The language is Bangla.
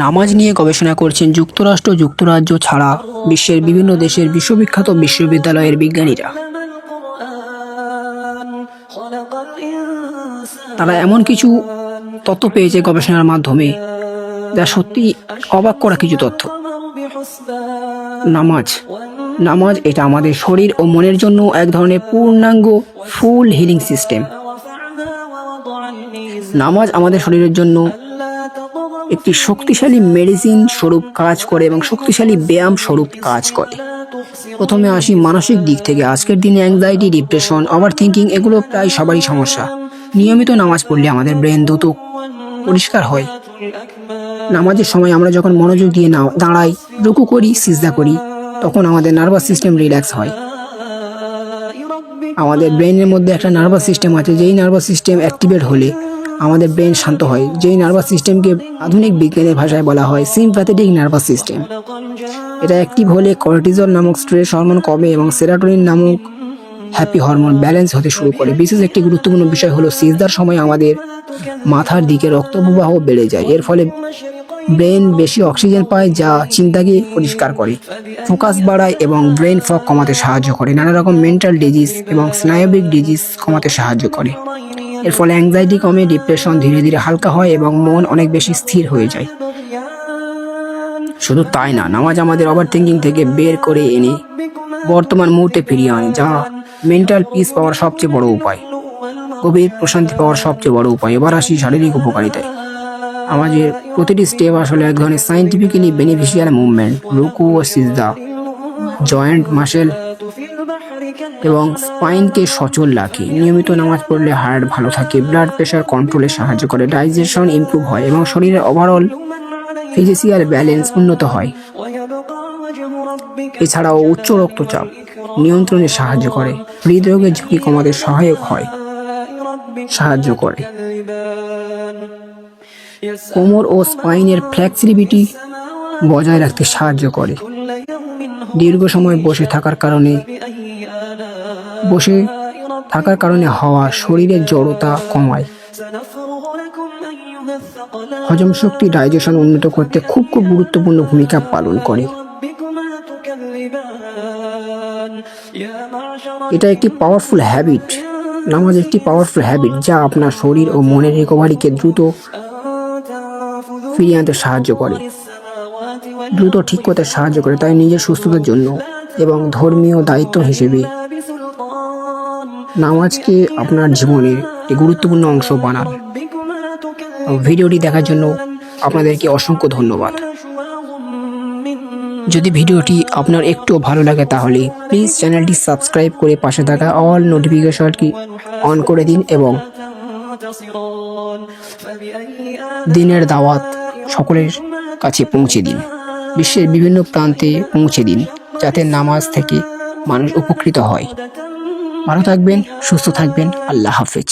নামাজ নিয়ে গবেষণা করছেন যুক্তরাষ্ট্র, যুক্তরাজ্য ছাড়া বিশ্বের বিভিন্ন দেশের বিশ্ববিখ্যাত বিশ্ববিদ্যালয়ের বিজ্ঞানীরা। তারা এমন কিছু তথ্য পেয়েছে গবেষণার মাধ্যমে, যা সত্যি অবাক করা কিছু তথ্য। নামাজ এটা আমাদের শরীর ও মনের জন্য এক ধরনের পূর্ণাঙ্গ ফুল হিলিং সিস্টেম। নামাজ আমাদের শরীরের জন্য একটি শক্তিশালী মেডিসিন স্বরূপ কাজ করে এবং শক্তিশালী ব্যায়াম স্বরূপ কাজ করে। প্রথমে আসি মানসিক দিক থেকে। আজকের দিনে অ্যাংজাইটি, ডিপ্রেশন, ওভার থিঙ্কিং এগুলো প্রায় সবারই সমস্যা। নিয়মিত নামাজ পড়লে আমাদের ব্রেন দ্রুত পরিষ্কার হয়। নামাজের সময় আমরা যখন মনোযোগ দিয়ে দাঁড়াই, রুকু করি, সিজদা করি, তখন আমাদের নার্ভাস সিস্টেম রিল্যাক্স হয়। আমাদের ব্রেনের মধ্যে একটা নার্ভাস সিস্টেম আছে, যেই নার্ভাস সিস্টেম অ্যাক্টিভেট হলে আমাদের ব্রেন শান্ত হয়। যেই নার্ভাস সিস্টেমকে আধুনিক বিজ্ঞানের ভাষায় বলা হয় সিম্প্যাথেটিক নার্ভাস সিস্টেম। এটা অ্যাক্টিভ হলে কর্টিজল নামক স্ট্রেস হরমোন কমে এবং সেরাটোনিন নামক হ্যাপি হরমোন ব্যালেন্স হতে শুরু করে। বিশেষ একটি গুরুত্বপূর্ণ বিষয় হলো সিজদার সময় আমাদের মাথার দিকে রক্ত প্রবাহ বেড়ে যায়। এর ফলে ব্রেন বেশি অক্সিজেন পায়, যা চিন্তাকে পরিষ্কার করে, ফোকাস বাড়ায় এবং ব্রেন ফগ কমাতে সাহায্য করে। নানা রকম মেন্টাল ডিজিজ এবং স্নায়বিক ডিজিজ কমাতে সাহায্য করে। এর ফলে অ্যাংজাইটি কমে, ডিপ্রেশন ধীরে ধীরে হালকা হয় এবং মন অনেক বেশি স্থির হয়ে যায়। শুধু তাই না, নামাজ আমাদের ওভার থিঙ্কিং থেকে বের করে এনে বর্তমান মুহূর্তে ফিরিয়ে আনে, যা মেন্টাল পিস পাওয়ার সবচেয়ে বড় উপায়, গভীর প্রশান্তি পাওয়ার সবচেয়ে বড় উপায়। এবার আসি শারীরিক উপকারিতায়। আমাদের প্রতিটি স্টেপ আসলে এক ধরনের সাইন্টিফিক্যালি বেনিফিশিয়াল মুভমেন্ট। রুকু ও সিজদা জয়েন্ট, মাসেল এবং স্পাইনকে সচল রাখে। নিয়মিত নামাজ পড়লে হার্ট ভালো থাকে, ব্লাড প্রেশার কন্ট্রোলে সাহায্য করে, ডাইজেশন ইমপ্রুভ হয় এবং শরীরের ওভারঅল ফিজিক্যাল ব্যালেন্স উন্নত হয়। এছাড়াও উচ্চ রক্তচাপ নিয়ন্ত্রণে সাহায্য করে, হৃদরোগের ঝুঁকি কমাতে সাহায্য করে। কোমর ও স্পাইনের ফ্লেক্সিবিলিটি বজায় রাখতে সাহায্য করে। দীর্ঘ সময় বসে থাকার কারণে হওয়া শরীরের জড়তা কমায়। হজম শক্তি, ডাইজেশন উন্নত করতে খুব গুরুত্বপূর্ণ ভূমিকা পালন করে। এটা একটি পাওয়ারফুল হ্যাবিট। নামাজ একটি পাওয়ারফুল হ্যাবিট যা আপনার শরীর ও মনের রিকভারিকে দ্রুত ফিরিয়ে আনতে সাহায্য করে, দ্রুত ঠিক করতে সাহায্য করে। তাই নিজের সুস্থতার জন্য এবং ধর্মীয় দায়িত্ব হিসেবে নামাজকে আপনার জীবনের একটি গুরুত্বপূর্ণ অংশ বানান। ভিডিওটি দেখার জন্য আপনাদেরকে অসংখ্য ধন্যবাদ। যদি ভিডিওটি আপনার একটু ভালো লাগে তাহলে প্লিজ চ্যানেলটি সাবস্ক্রাইব করে পাশে থাকা অল নোটিফিকেশনটি অন করে দিন এবং দিনের দাওয়াত সকলের কাছে পৌঁছে দিন, বিশ্বের বিভিন্ন প্রান্তে পৌঁছে দিন, যাতে নামাজ থেকে মানুষ উপকৃত হয়। ভালো থাকবেন, সুস্থ থাকবেন। আল্লাহ হাফেজ।